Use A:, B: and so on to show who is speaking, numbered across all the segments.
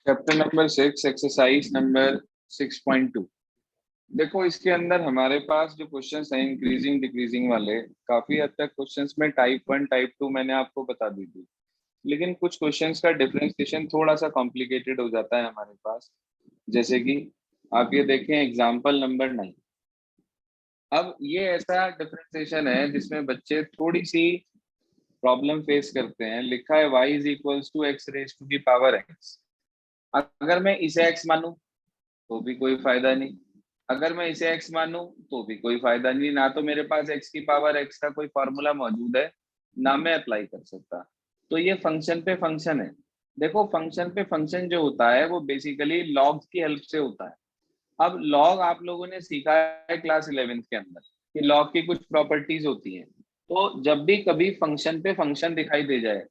A: Chapter number 6 exercise number 6.2। देखो इसके अंदर हमारे पास जो क्वेश्चंस हैं इंक्रीजिंग डिक्रीजिंग वाले, काफी हद तक क्वेश्चंस में टाइप 1 टाइप 2 मैंने आपको बता दी थी, लेकिन कुछ क्वेश्चंस का डिफरेंशिएशन थोड़ा सा कॉम्प्लिकेटेड हो जाता है हमारे पास। जैसे कि आप ये देखें एग्जाम्पल नंबर 9। अब ये ऐसा डिफरेंशिएशन है जिसमें बच्चे थोड़ी सी प्रॉब्लम फेस करते हैं। लिखा है y is equals to x raise to की पावर x। अगर मैं इसे x मानूं तो भी कोई फायदा नहीं, अगर मैं इसे x मानूं तो भी कोई फायदा नहीं। ना तो मेरे पास x की पावर x का कोई फॉर्मूला मौजूद है, ना मैं अप्लाई कर सकता। तो ये फंक्शन पे फंक्शन है। देखो फंक्शन पे फंक्शन जो होता है वो बेसिकली लॉग की हेल्प से होता है। अब लॉग आप लोगों ने सीखा है क्लास 11th के अंदर कि लॉग की कुछ प्रॉपर्टीज होती हैं। तो जब भी कभी फंक्शन पे फंक्शन दिखाई दे जाए,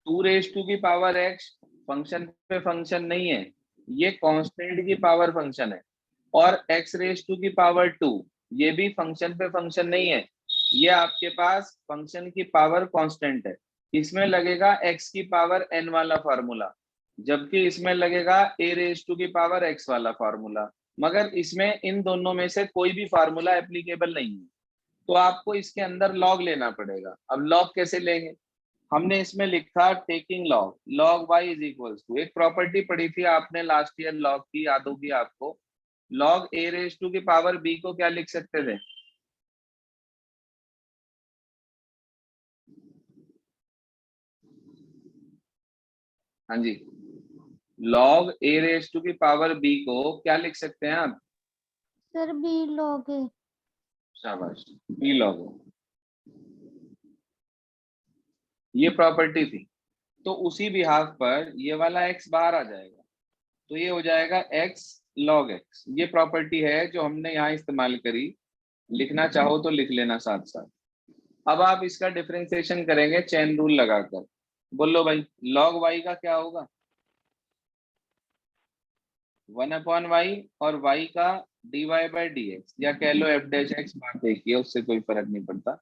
A: 2 रेज टू की पावर एक्स फंक्शन पे फंक्शन नहीं है, ये कांस्टेंट की पावर फंक्शन है। और एक्स रेज टू की पावर 2 ये भी फंक्शन पे फंक्शन नहीं है, ये आपके पास फंक्शन की पावर कांस्टेंट है। इसमें लगेगा एक्स की पावर एन वाला फार्मूला, जबकि इसमें लगेगा ए रेज टू की पावर एक्स वाला फार्मूला। मगर इसमें इन दोनों में से कोई भी फार्मूला एप्लीकेबल नहीं है, तो आपको इसके अंदर लॉग लेना पड़ेगा। अब लॉग कैसे लेंगे? हमने इसमें लिखा taking log, log y is equals to, एक प्रॉपर्टी पढ़ी थी आपने लास्ट ईयर लॉग की, याद होगी आपको। लॉग ए रेज टू की पावर बी को क्या लिख सकते थे? हाँ जी, लॉग ए रेज टू की पावर बी को क्या लिख सकते हैं आप?
B: सर बी लॉग है।
A: शाबाश, बी लॉग, ये प्रॉपर्टी थी। तो उसी बिहाफ पर ये वाला एक्स बाहर आ जाएगा, तो ये हो जाएगा एक्स लॉग एक्स। ये प्रॉपर्टी है जो हमने यहाँ इस्तेमाल करी। लिखना चाहो तो लिख लेना साथ साथ। अब आप इसका डिफरेंशिएशन करेंगे चेन रूल लगाकर। बोलो भाई, लॉग वाई का क्या होगा? 1/y, और y का dy/dx, या कह लो एफ डैश एक्स, बात एक ही है, उससे कोई फर्क नहीं पड़ता।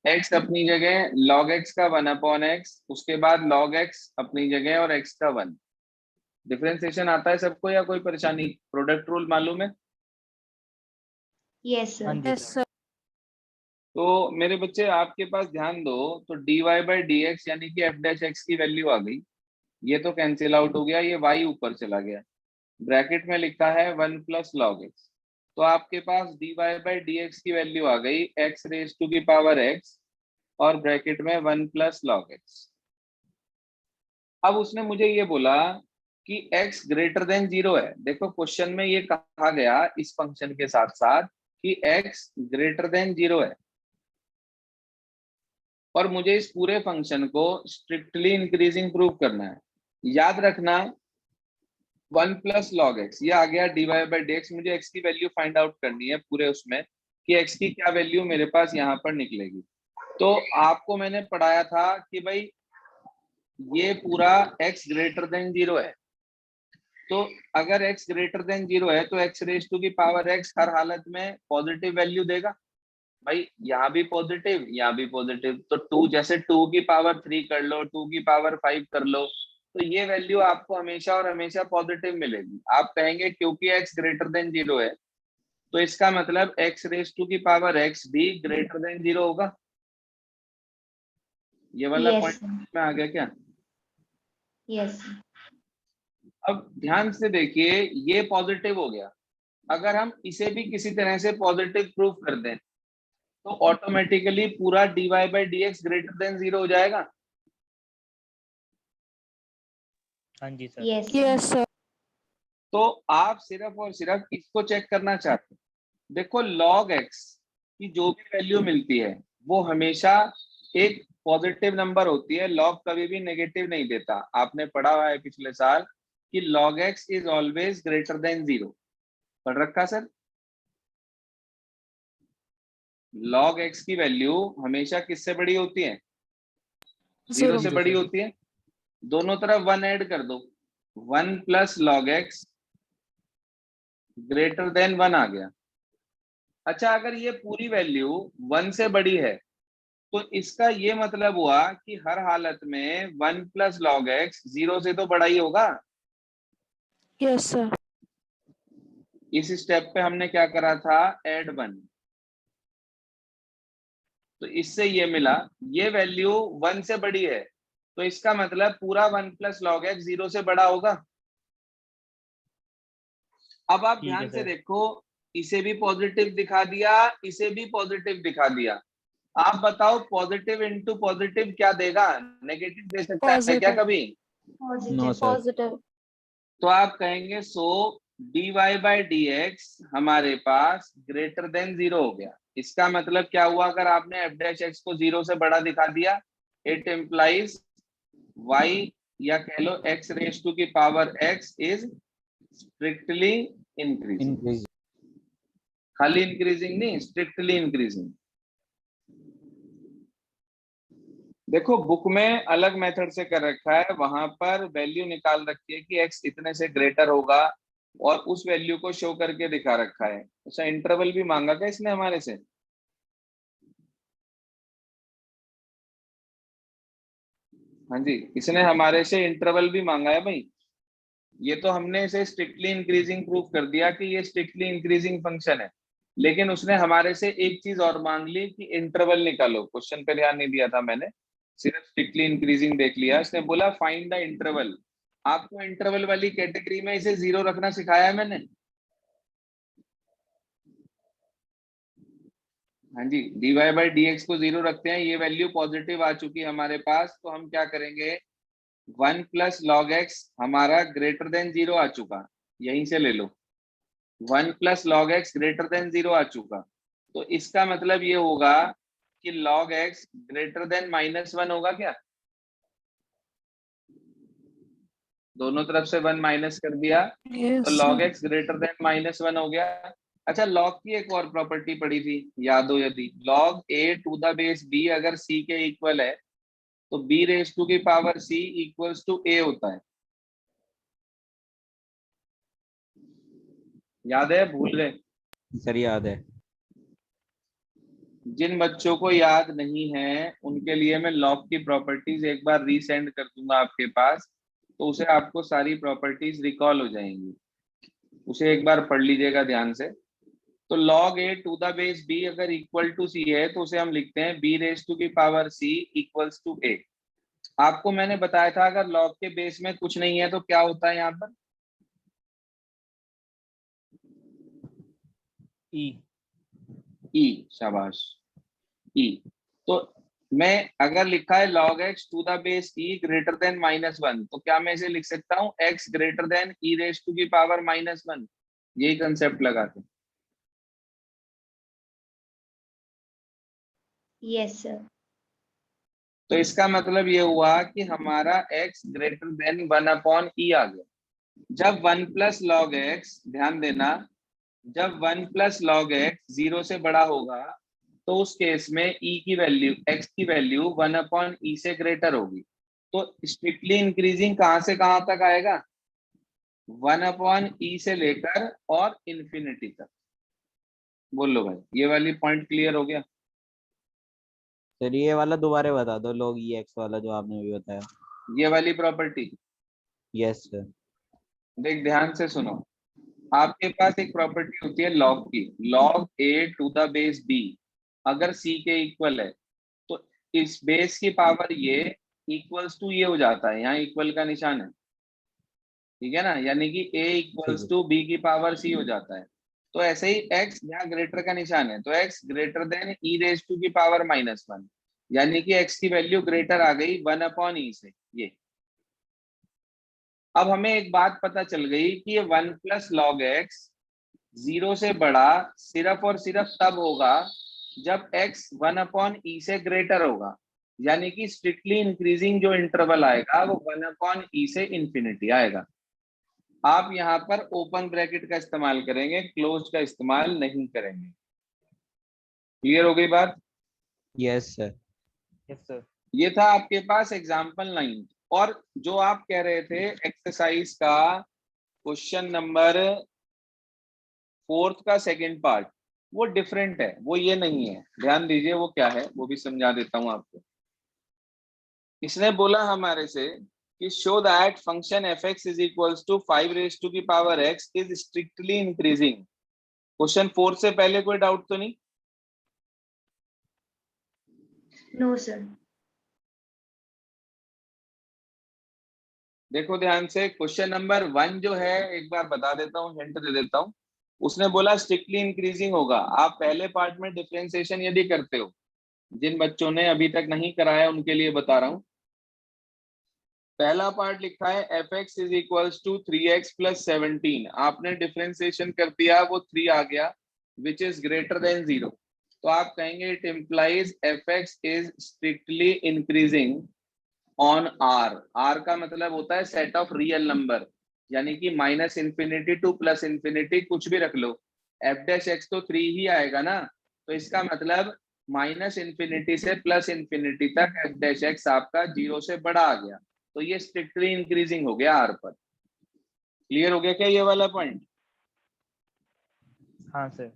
A: x अपनी जगह, log x का 1/x, उसके बाद log x अपनी जगह और x का 1। डिफरेंशिएशन आता है सबको या कोई परेशानी? प्रोडक्ट रूल मालूम है?
B: यस
C: हाँ
B: सर।
C: जी सर।
A: तो मेरे बच्चे आपके पास ध्यान दो, तो dy/dx यानी कि एफ डैश एक्स की वैल्यू आ गई। ये तो कैंसिल आउट हो गया, ये y ऊपर चला गया। ब्रैकेट में लिखा है 1 प्लस लॉग एक्स। तो आपके पास dy/dx की वैल्यू आ गई एक्स रेज टू की पावर एक्स, और ब्रैकेट में 1 प्लस लॉग एक्स। अब उसने मुझे ये बोला कि x ग्रेटर देन 0 है। देखो क्वेश्चन में ये कहा गया इस फंक्शन के साथ साथ कि x ग्रेटर देन 0 है, और मुझे इस पूरे फंक्शन को स्ट्रिक्टली इंक्रीजिंग प्रूव करना है। याद रखना 1 प्लस लॉग एक्स, ये आ गया dy/dx। मुझे x की वैल्यू फाइंड आउट करनी है पूरे उसमें कि x की क्या वैल्यू मेरे पास यहाँ पर निकलेगी। तो आपको मैंने पढ़ाया था कि भाई ये पूरा x ग्रेटर देन 0 है, तो अगर x ग्रेटर देन 0 है तो x रेज टू की पावर x हर हालत में पॉजिटिव वैल्यू देगा। भाई यहाँ भी पॉजिटिव, यहाँ भी पॉजिटिव, तो 2 जैसे 2 की पावर 3 कर लो, 2 की पावर 5 कर लो, तो ये वैल्यू आपको हमेशा और हमेशा पॉजिटिव मिलेगी। आप कहेंगे क्योंकि x ग्रेटर देन 0 है, तो इसका मतलब x रेज टू की पावर x भी ग्रेटर देन 0 होगा। ये वाला
B: यस
A: पॉइंट में आ गया क्या?
B: यस।
A: अब ध्यान से देखिए, ये पॉजिटिव हो गया। अगर हम इसे भी किसी तरह से पॉजिटिव प्रूफ कर दें तो ऑटोमेटिकली पूरा dy/dx ग्रेटर देन 0 हो जाएगा।
C: हाँ जी सर।
B: Yes
D: yes sir.
A: तो आप सिर्फ और सिर्फ इसको चेक करना चाहते हैं। देखो log x की जो भी वैल्यू मिलती है वो हमेशा एक पॉजिटिव नंबर होती है, log कभी भी नेगेटिव नहीं देता। आपने पढ़ा हुआ है पिछले साल कि log x is always greater than 0। पढ़ रखा सर? log x की वैल्यू हमेशा किससे बड़ी होती है? 0 से बड़ी होती है। दोनों तरफ 1 ऐड कर दो, 1 plus log x greater than 1 आ गया। अच्छा, अगर ये पूरी वैल्यू 1 से बड़ी है तो इसका ये मतलब हुआ कि हर हालत में 1 प्लस लॉग एक्स 0 से तो बड़ा ही होगा।
D: Yes sir.
A: इस स्टेप पे हमने क्या करा था, ऐड 1, तो इससे ये मिला, ये वैल्यू 1 से बड़ी है, तो इसका मतलब पूरा 1 प्लस लॉग एक्स 0 से बड़ा होगा। अब आप
C: ठीक है
A: ध्यान से
C: सर।
A: देखो, इसे भी पॉजिटिव दिखा दिया, इसे भी पॉजिटिव दिखा दिया। आप बताओ पॉजिटिव इंटू पॉजिटिव क्या देगा, नेगेटिव दे सकता है क्या
D: पॉजिटिव।
A: कभी?
E: No sir.
D: पॉजिटिव।
A: तो आप कहेंगे so dy by d x हमारे पास ग्रेटर देन 0 हो गया। इसका मतलब क्या हुआ, अगर आपने एफ डैश एक्स को 0 से बड़ा दिखा दिया, इट इम्प्लाइज y या कह लो x रेज टू की power x is strictly increasing.
E: Increase.
A: खाली इंक्रीजिंग नहीं, स्ट्रिक्टली इंक्रीजिंग। देखो बुक में अलग मेथड से कर रखा है, वहां पर वैल्यू निकाल रखी है कि x इतने से ग्रेटर होगा और उस वैल्यू को शो करके दिखा रखा है। अच्छा, इंटरवल भी मांगा क्या इसने हमारे से? हाँ जी, इसने हमारे से इंटरवल भी मांगा है भाई। ये तो हमने इसे स्ट्रिक्टली इंक्रीजिंग प्रूफ कर दिया कि ये स्ट्रिक्टली इंक्रीजिंग फंक्शन है, लेकिन उसने हमारे से एक चीज और मांग ली कि इंटरवल निकालो। क्वेश्चन पे ध्यान नहीं दिया था मैंने, सिर्फ स्ट्रिक्टली इंक्रीजिंग देख लिया। इसने बोला फाइंड द इंटरवल। आपको इंटरवल वाली कैटेगरी में इसे 0 रखना सिखाया है मैंने। हाँ जी, dy बाई डी एक्स को 0 रखते हैं, ये वैल्यू पॉजिटिव आ चुकी है हमारे पास, तो हम क्या करेंगे, 1 प्लस लॉग एक्स हमारा ग्रेटर देन 0 आ चुका, यहीं से ले लो। 1 plus log x greater than 0 आ चुका, तो इसका मतलब ये होगा कि लॉग एक्स ग्रेटर देन -1 होगा क्या? दोनों तरफ से 1 माइनस कर दिया, तो
D: yes
A: log
D: sir.
A: x greater than -1 हो गया। अच्छा, log की एक और प्रॉपर्टी पड़ी थी, याद हो यदि, log a to the base b अगर c के इक्वल है तो b रेज टू की power c equals to a होता है। याद है, भूल गए?
E: सर याद है।
A: जिन बच्चों को याद नहीं है उनके लिए मैं लॉग की प्रॉपर्टीज एक बार रीसेंड कर दूंगा आपके पास, तो उसे आपको सारी प्रॉपर्टीज रिकॉल हो जाएंगी, उसे एक बार पढ़ लीजिएगा ध्यान से। तो log a to the base b अगर इक्वल टू c है तो उसे हम लिखते हैं b रेज टू की power c equals to a। आपको मैंने बताया था अगर log के बेस में कुछ नहीं है तो क्या होता है यहाँ पर? e, शाबाश, e। तो मैं अगर लिखा है log x to the base e greater than -1, तो क्या मैं इसे लिख सकता हूँ x greater than e raise to की पावर -1? यही कंसेप्ट लगाते हैं।
B: Yes sir.
A: तो इसका मतलब ये हुआ कि हमारा x ग्रेटर देन 1/e आ गया। जब 1 प्लस लॉग एक्स, ध्यान देना, जब 1 प्लस लॉग एक्स 0 से बड़ा होगा तो उस केस में e की वैल्यू, x की वैल्यू 1/e से ग्रेटर होगी। तो स्ट्रिक्टली इंक्रीजिंग कहां से कहां तक आएगा? 1/e से लेकर और इंफिनिटी तक। बोलो भाई, ये वाली पॉइंट क्लियर हो गया?
E: सर ये वाला दोबारा बता दो, log ex वाला जो आपने भी बताया।
A: ये वाली प्रॉपर्टी
E: यस सर।
A: देख ध्यान से सुनो, आपके पास एक प्रॉपर्टी होती है लॉग की, log a to the base b अगर c के इक्वल है तो इस बेस की पावर ये इक्वल्स टू ये हो जाता है, यहाँ इक्वल का निशान है, ठीक है ना, यानी कि a
E: ठीक
A: इक्वल्स
E: है।
A: टू b की पावर c हो जाता है। तो ऐसे ही x यहाँ ग्रेटर का निशान है, तो x greater than e raise to की पावर -1, यानी कि x की वैल्यू ग्रेटर आ गई 1/e से। ये अब हमें एक बात पता चल गई कि ये 1 प्लस लॉग एक्स 0 से बड़ा सिर्फ और सिर्फ तब होगा जब x 1/e से ग्रेटर होगा, यानी कि स्ट्रिक्टली इंक्रीजिंग जो इंटरवल आएगा वो 1/e से इंफिनिटी आएगा। आप यहाँ पर ओपन ब्रैकेट का इस्तेमाल करेंगे, क्लोज का इस्तेमाल नहीं करेंगे। क्लियर हो गई बात?
E: Yes sir.
C: Yes sir.
A: ये था आपके पास एग्जाम्पल 9। और जो आप कह रहे थे एक्सरसाइज का क्वेश्चन नंबर 4 का सेकंड पार्ट, वो डिफरेंट है, वो ये नहीं है। ध्यान दीजिए वो क्या है, वो भी समझा देता हूं आपको। इसने बोला हमारे से कि show that function f x is equals to 5 raise to की power x is strictly increasing. Question 4 से पहले कोई डाउट तो नहीं?
B: No sir.
A: देखो ध्यान से, क्वेश्चन नंबर 1 जो है, एक बार बता देता हूँ, हिंट दे देता हूँ। उसने बोला स्ट्रिक्टली इंक्रीजिंग होगा। आप पहले पार्ट में डिफरेंशिएशन यदि करते हो, जिन बच्चों ने अभी तक नहीं कराया उनके लिए बता रहा हूँ। पहला पार्ट लिखा है f x is equals to 3x plus 17। आपने डिफरेंशिएशन कर दिया, वो 3 आ गया, विच इज ग्रेटर देन 0। तो आप कहेंगे it implies f x is strictly increasing on R. R का मतलब होता है सेट ऑफ रियल नंबर, यानी कि minus infinity two plus infinity, कुछ भी रख लो, एफ डैश एक्स तो 3 ही आएगा ना। तो इसका मतलब माइनस इंफिनिटी से प्लस इंफिनिटी तक एफ डैश एक्स आपका 0 से बड़ा आ गया, तो ये स्ट्रिक्टली इंक्रीजिंग हो गया आर पर। क्लियर हो गया क्या ये वाला पॉइंट?
C: हाँ सर।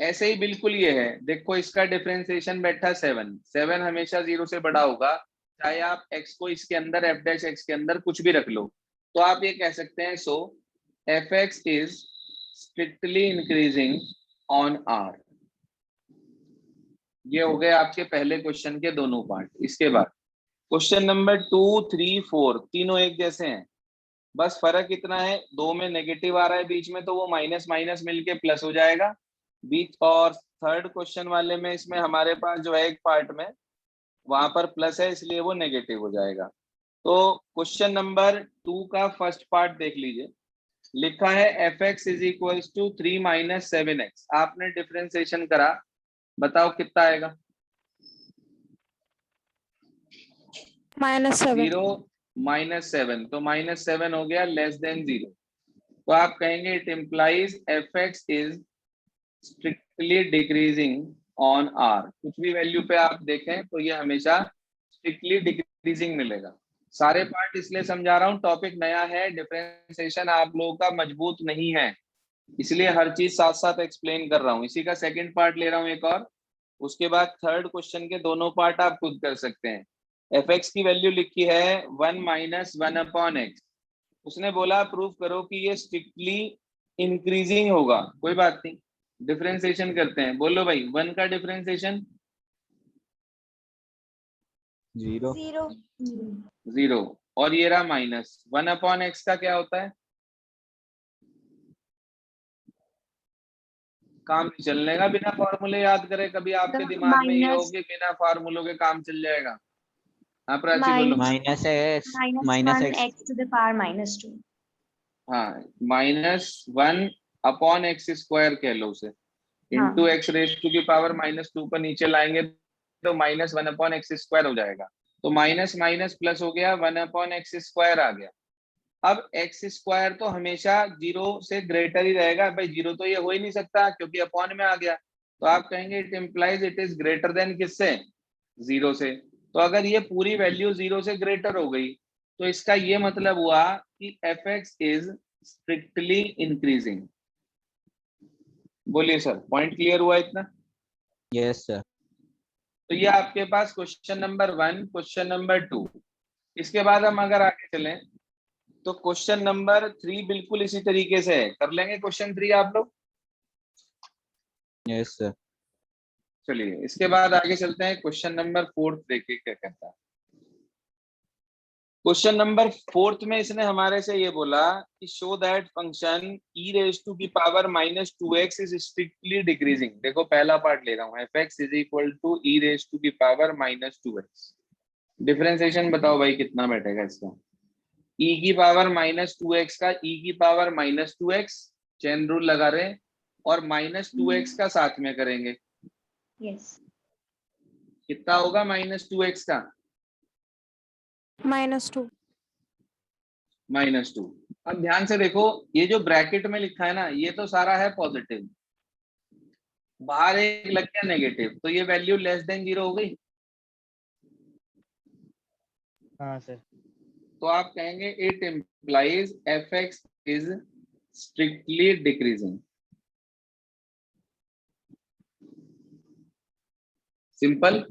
A: ऐसे ही बिल्कुल ये है, देखो इसका डिफरेंशिएशन बैठा 7। 7 हमेशा 0 से बड़ा होगा, चाहे आप x को इसके अंदर एफ डैश एक्स के अंदर कुछ भी रख लो। तो आप ये कह सकते हैं, so f x is strictly increasing on R. ये हो गए आपके पहले क्वेश्चन के दोनों पार्ट। इसके बाद क्वेश्चन नंबर 2, 3, 4 तीनों एक जैसे हैं, बस फर्क इतना है, 2 में नेगेटिव आ रहा है बीच में, तो वो माइनस माइनस मिलके प्लस हो जाएगा बीच। और थर्ड क्वेश्चन वाले में, इसमें हमारे पास जो है एक पार्ट में वहां पर प्लस है, इसलिए वो नेगेटिव हो जाएगा। तो क्वेश्चन नंबर 2 का फर्स्ट पार्ट देख लीजिए। लिखा है f x is equal to 3 minus 7x। आपने डिफरेंशिएशन करा, बताओ कितना आएगा?
D: -7।
A: 0 -7, तो -7 हो गया लेस देन 0। तो आप कहेंगे it implies f x is strictly decreasing on R. कुछ भी वैल्यू पे आप देखें तो ये हमेशा स्ट्रिक्टली डिक्रीजिंग मिलेगा। सारे पार्ट इसलिए समझा रहा हूँ, टॉपिक नया है, डिफरेंशिएशन आप लोगों का मजबूत नहीं है, इसलिए हर चीज साथ साथ एक्सप्लेन कर रहा हूँ। इसी का सेकंड पार्ट ले रहा हूँ एक और, उसके बाद थर्ड क्वेश्चन के दोनों पार्ट आप खुद कर सकते हैं। एफ एक्स की वैल्यू लिखी है 1 माइनस 1/x। उसने बोला प्रूव करो कि ये स्ट्रिक्टली इंक्रीजिंग होगा। कोई बात नहीं, डिफरेंशिएशन करते हैं। बोलो भाई, 1 का डिफरेंशिएशन
E: 0।
A: 0, और ये रहा माइनस 1/x का क्या होता है? काम नहीं चलने का बिना फॉर्मूले याद करे। कभी आपके दिमाग में ये हो कि बिना फॉर्मूलों के काम चल जाएगा? हाँ प्राची बोलो।
E: Minus x
B: -1
E: x
B: x to the power -2।
A: हाँ, -1/x² कह लो उसे, इंटू एक्स रेज टू की पावर -2 पर नीचे लाएंगे तो -1/x² हो जाएगा। तो माइनस माइनस प्लस हो गया, 1/x² आ गया। अब x² तो हमेशा 0 से ग्रेटर ही रहेगा भाई, 0 तो ये हो ही नहीं सकता क्योंकि अपॉन में आ गया। तो आप कहेंगे it implies it is greater than किससे? 0 से। तो अगर ये पूरी वैल्यू 0 से ग्रेटर हो गई तो इसका ये मतलब हुआ कि f x is strictly increasing. बोलिए सर, पॉइंट क्लियर हुआ इतना?
E: Yes sir.
A: तो ये आपके पास क्वेश्चन नंबर 1, क्वेश्चन नंबर 2। इसके बाद हम अगर आगे चलें तो क्वेश्चन नंबर 3 बिल्कुल इसी तरीके से है। कर लेंगे क्वेश्चन 3 आप लोग?
E: Yes sir.
A: चलिए इसके बाद आगे चलते हैं, क्वेश्चन नंबर 4 देखिए क्या कहता है। क्वेश्चन नंबर 4 में इसने हमारे से ये बोला कि show that function e raise to की power -2x is strictly decreasing. देखो पहला पार्ट ले रहा हूँ, f x is equal to e raise to की पावर -2x। डिफरेंशिएशन बताओ भाई कितना बैठेगा इसका? e की पावर -2x का e की पावर -2x, चेन रूल लगा रहे, और -2x का साथ में करेंगे।
B: यस।
A: कितना होगा -2x का?
D: -2।
A: -2। अब ध्यान से देखो, ये जो ब्रैकेट में लिखा है ना, ये तो सारा है पॉजिटिव, बाहर एक लग गया नेगेटिव, तो ये वैल्यू लेस देन 0 हो गई।
C: हाँ सर।
A: तो आप कहेंगे it implies f x is strictly decreasing. Simple.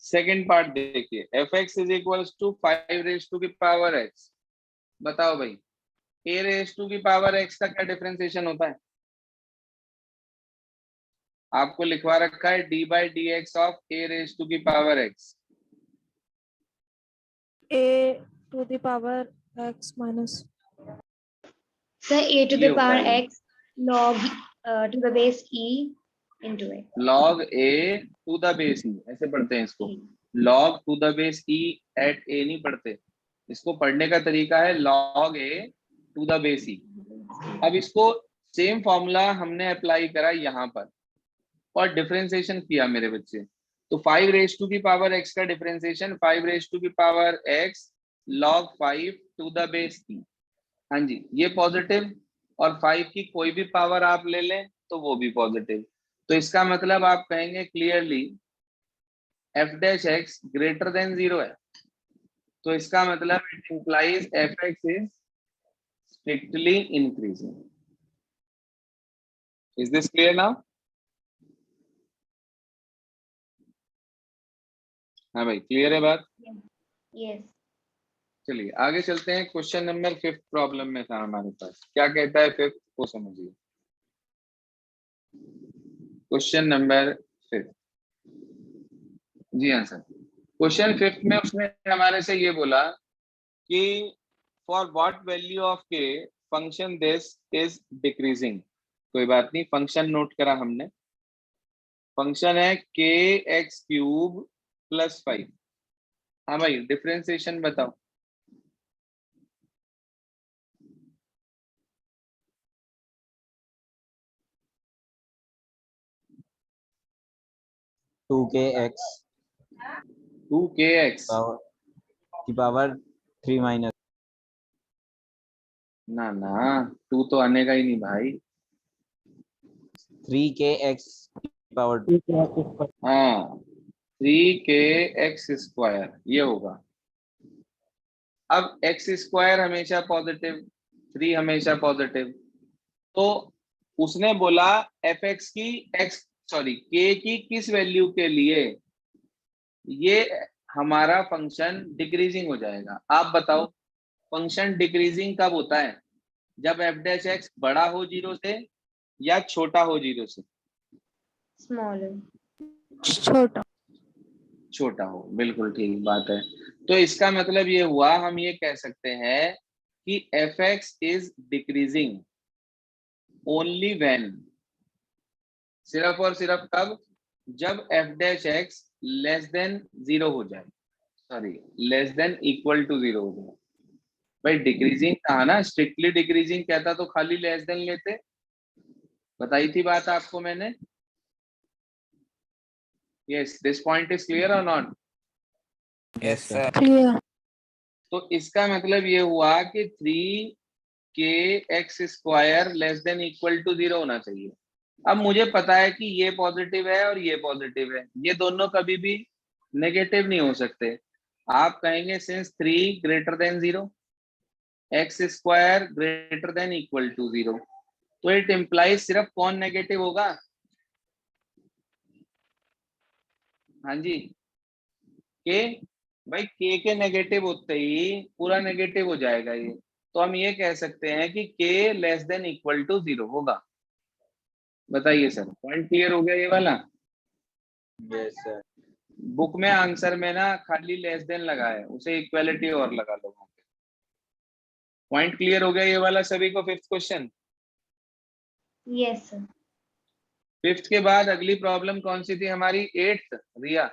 A: Second part देखिए, f x is equals to 5 raise to की पावर एक्स। बताओ भाई, ए रेज टू की पावर एक्स का क्या डिफरेंशिएशन होता है? आपको लिखवा रखा है d by d x of a raise to की power x.
D: a to the power x minus
B: Sir, a to
A: ये
B: the
A: होता
B: power
A: है
B: x log to the base e into it.
A: log a to the base e, ऐसे पढ़ते हैं इसको, log to the base e at a नहीं पढ़ते, इसको पढ़ने का तरीका है log a to the base e. अब इसको सेम फॉर्मूला हमने अप्लाई करा यहाँ पर और डिफरेंशिएशन किया मेरे बच्चे। तो 5 रेज टू की पावर x का डिफरेंशिएशन 5 रेज टू की power x log 5 to the base e. हाँ जी, ये पॉजिटिव, और 5 की कोई भी पावर आप ले लें तो वो भी पॉजिटिव। तो इसका मतलब आप कहेंगे clearly F dash x greater than 0 है। तो इसका मतलब it implies F x is strictly increasing. Is this clear now? हाँ भाई, क्लियर है बात?
B: Yes.
A: चलिए आगे चलते हैं। क्वेश्चन नंबर 5 प्रॉब्लम में था हमारे पास, क्या कहता है 5 को समझिए। क्वेश्चन नंबर 5, जी हाँ सर। क्वेश्चन 5 में उसने हमारे से ये बोला कि फॉर व्हाट वैल्यू ऑफ के फंक्शन दिस इज डिक्रीजिंग। कोई बात नहीं, फंक्शन नोट करा हमने। फंक्शन है के एक्स क्यूब प्लस 5। हाँ भाई, डिफरेंशिएशन बताओ।
E: टू के एक्स
A: 2kx
E: की पावर 3 माइनस,
A: ना ना, 2 तो आने का ही नहीं भाई।
E: 3kx की पावर 2।
A: हाँ, 3kx स्क्वायर ये होगा। अब x स्क्वायर हमेशा पॉजिटिव, 3 हमेशा पॉजिटिव। तो उसने बोला एफ एक्स की k की किस वैल्यू के लिए ये हमारा फंक्शन डिक्रीजिंग हो जाएगा। आप बताओ, फंक्शन डिक्रीजिंग कब होता है? जब एफ डैश एक्स बड़ा हो 0 से या छोटा हो 0 से?
B: Smaller.
D: छोटा
A: छोटा हो, बिल्कुल ठीक बात है। तो इसका मतलब ये हुआ, हम ये कह सकते हैं कि f x is decreasing only when, सिर्फ और सिर्फ कब? जब f dash x less than 0 हो जाए, sorry less than equal to 0 हो जाए। भाई डिक्रीजिंग कहा ना, स्ट्रिक्टली डिक्रीजिंग कहता तो खाली लेस देन लेते, बताई थी बात आपको मैंने। Yes, this point is clear और नॉट?
E: Yes sir.
D: क्लियर
A: तो इसका मतलब ये हुआ कि 3kx square less than equal to 0 होना चाहिए। अब मुझे पता है कि ये पॉजिटिव है और ये पॉजिटिव है, ये दोनों कभी भी नेगेटिव नहीं हो सकते। आप कहेंगे since 3 greater than 0, x square greater than equal to 0, तो इट इम्प्लाइज सिर्फ कौन नेगेटिव होगा? हाँ जी, के। भाई के नेगेटिव होते ही पूरा नेगेटिव हो जाएगा ये, तो हम ये कह सकते हैं कि के लेस देन इक्वल टू 0 होगा। बताइए सर, पॉइंट क्लियर हो गया ये वाला?
E: Yes sir.
A: बुक में आंसर में ना खाली लेस देन लगा है, उसे इक्वालिटी और लगा लोगों के। पॉइंट क्लियर हो गया ये वाला सभी को? 5th question.
B: Yes, sir.
A: 5th के बाद अगली प्रॉब्लम कौन सी थी हमारी? 8th। रिया,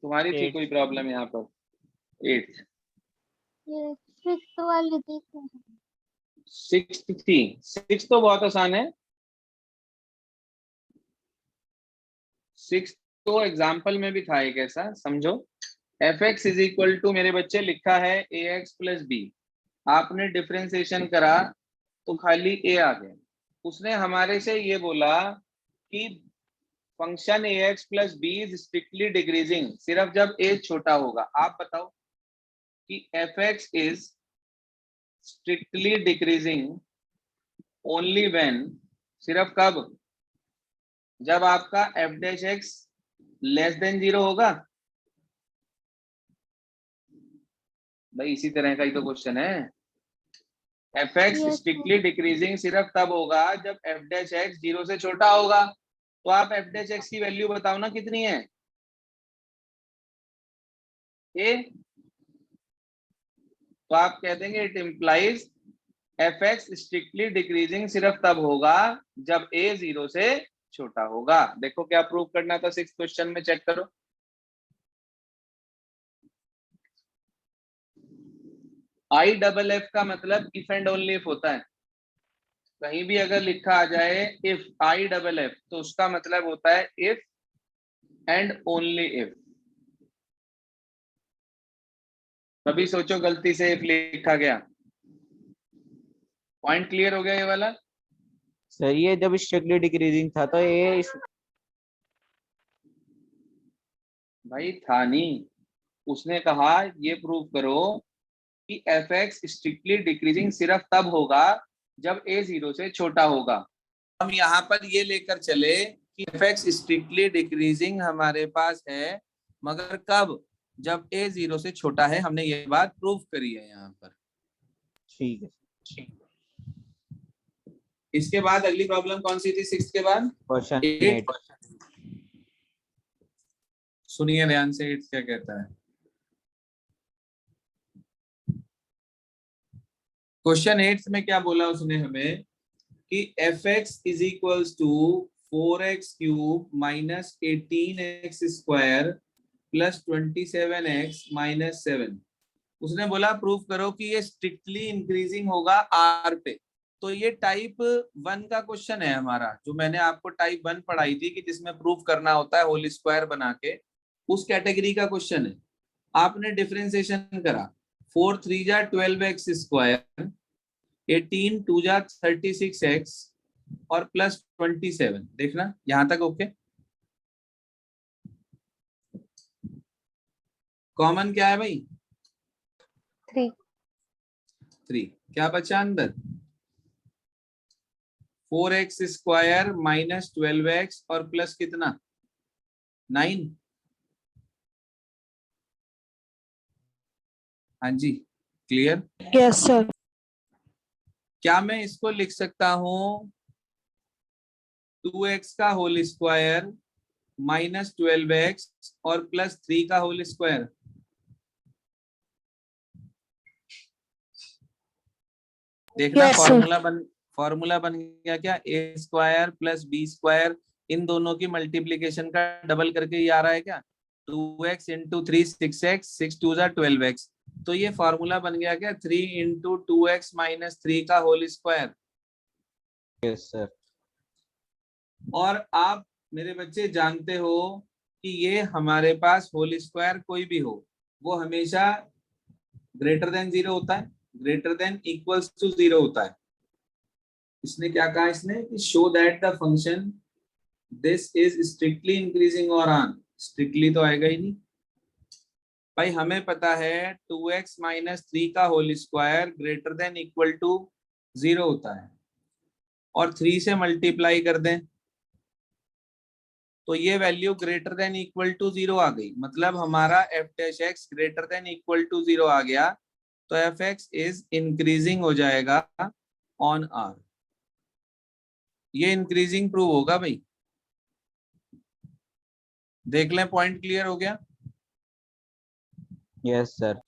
A: तुम्हारी थी
C: 8th।
A: कोई प्रॉब्लम यहाँ पर? 8th।
F: ये फिफ्थ वाली देख रहे हैं।
A: 6th थी। 6th तो बहुत आसान है। 6th तो एग्जाम्पल में भी था एक ऐसा, समझो। F x is equal to, मेरे बच्चे लिखा है ए एक्स प्लस बी। आपने डिफरेंशिएशन करा तो खाली ए आ गया। उसने हमारे से ये बोला कि function a x plus b is strictly decreasing सिर्फ जब ए छोटा होगा। आप बताओ कि f x is strictly decreasing only when, सिर्फ कब? जब आपका f dash x less than 0 होगा। भाई इसी तरह का ही तो क्वेश्चन है। F x
F: Yes,
A: strictly decreasing सिर्फ तब होगा जब एफ डैश एक्स 0 से छोटा होगा। तो आप एफ डैश एक्स की वैल्यू बताओ ना कितनी है। ए, तो आप कह देंगे it implies f x strictly decreasing सिर्फ तब होगा जब ए 0 से छोटा होगा। देखो क्या प्रूव करना था 6th क्वेश्चन में, चेक करो। आई डबल एफ का मतलब इफ एंड ओनली इफ होता है। कहीं भी अगर लिखा आ जाए इफ आई डबल एफ तो उसका मतलब होता है इफ एंड ओनली इफ। कभी सोचो गलती से इफ लिखा गया। पॉइंट क्लियर हो गया ये वाला।
E: सर ये जब स्ट्रिक्टली डिक्रीजिंग था तो ये
A: भाई था नहीं, उसने कहा ये प्रूव करो कि एफ एक्स स्ट्रिक्टली डिक्रीजिंग सिर्फ तब होगा जब ए 0 से छोटा होगा। हम यहाँ पर ये लेकर चले कि एफ एक्स स्ट्रिक्टली डिक्रीजिंग हमारे पास है, मगर कब? जब ए 0 से छोटा है। हमने ये बात प्रूव करी है यहाँ पर।
E: ठीक है।
A: इसके बाद अगली प्रॉब्लम कौन सी थी 6th के बाद?
E: क्वेश्चन
A: 8। सुनिए ध्यान से 8 क्या कहता है। क्वेश्चन 8 में क्या बोला उसने हमें कि f x is equals to 4x cube minus 18x square plus 27x minus 7। उसने बोला प्रूफ करो कि ये स्ट्रिक्टली इंक्रीजिंग होगा आर पे। तो ये टाइप 1 का क्वेश्चन है हमारा, जो मैंने आपको टाइप 1 पढ़ाई थी कि जिसमें प्रूफ करना होता है होल स्क्वायर बना के, उस कैटेगरी का क्वेश्चन है। आपने डिफरेंशिएशन करा, 4 3 जा 12x स्क्वायर, 18 2 जा 36x और प्लस 27। देखना यहां तक ओके। कॉमन क्या है भाई? 3। क्या बचा अंदर? 4x स्क्वायर माइनस 12x और प्लस कितना? 9। हाँ जी, क्लियर?
D: Yes sir.
A: क्या मैं इसको लिख सकता हूं 2x का होल स्क्वायर माइनस 12x और प्लस 3 का होल स्क्वायर? देखना
D: Yes, sir.
A: फॉर्मूला बन गया क्या? ए स्क्वायर प्लस बी स्क्वायर, इन दोनों की मल्टीप्लीकेशन का डबल करके ये आ रहा है क्या? 2x इंटू 3 6x, 6 2 जा 12x। तो ये फॉर्मूला बन गया क्या? 3 इंटू 2x माइनस 3 का होल स्क्वायर।
E: Yes sir.
A: और आप मेरे बच्चे जानते हो कि ये हमारे पास होल स्क्वायर कोई भी हो वो हमेशा ग्रेटर देन 0 होता है, ग्रेटर देन इक्वल्स टू 0 होता है। इसने क्या कहा? इसने कि show that the function this is strictly increasing और ऑन। स्ट्रिक्टली तो आएगा ही नहीं भाई, हमें पता है 2x माइनस 3 का whole square greater than equal to 0 होता है, और 3 से मल्टीप्लाई कर दें तो ये value greater than equal to 0 आ गई। मतलब हमारा f dash x greater than equal to 0 आ गया, तो एफ एक्स इज इंक्रीजिंग हो जाएगा ऑन आर। ये इंक्रीजिंग प्रूव होगा भाई। देख लें, पॉइंट क्लियर हो गया?
E: Yes sir.